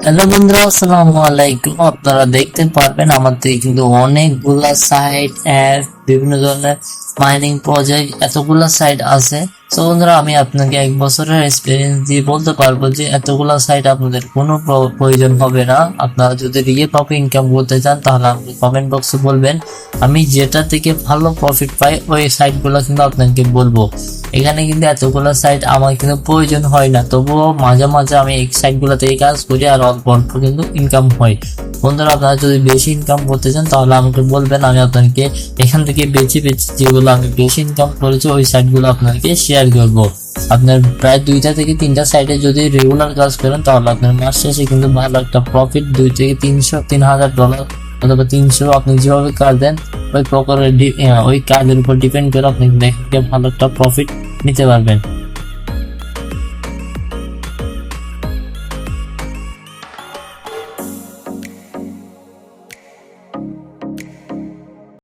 Hello বন্ধুরা, আসসালামু আলাইকুম। আপনারা দেখতে পারবেন আমাদের কিন্তু অনেকগুলা সাইট, অ্যাপ, বিভিন্ন ধরনের মাইনিং প্রজেক্ট, এতগুলা সাইট আছে। তো বন্ধুরা, আমি আপনাকে 1 বছরের এক্সপিরিয়েন্স দিয়ে বলতে পারবো যে এতগুলা সাইট আপনাদের কোনো প্রয়োজন হবে না। আপনারা যদি রিয়েল প্রফিট ইনকাম করতে চান তাহলে আপনি কমেন্ট বক্সে বলবেন, আমি যেটা থেকে ভালো প্রফিট পাই ওই সাইটগুলো কিন্তু আপনাকে বলবো। এখানে কিন্তু এতগুলো সাইট আমার কিন্তু প্রয়োজন হয় না, তবুও মাঝে মাঝে আমি এই সাইটগুলো থেকে কাজ করি আর অল্প অল্প কিন্তু ইনকাম হয়। বন্ধুরা, আপনারা যদি বেশি ইনকাম করতে চান তাহলে আমাকে বলবেন, আমি আপনাকে এখান থেকে বেছে বেছে যেগুলো আমি বেশি ইনকাম করেছি ওই সাইটগুলো আপনাকে শেয়ার করবো। আপনার প্রায় 2টা থেকে 3টা সাইটে যদি রেগুলার কাজ করেন তাহলে আপনার মাস শেষে কিন্তু ভালো একটা প্রফিট, 2 থেকে 300-3000 ডলার অথবা 300, আপনি যেভাবে কাজ দেন ওই প্রকারের ওই কাজের উপর ডিপেন্ড করে আপনি ভালো একটা প্রফিট নিতে পারবেন।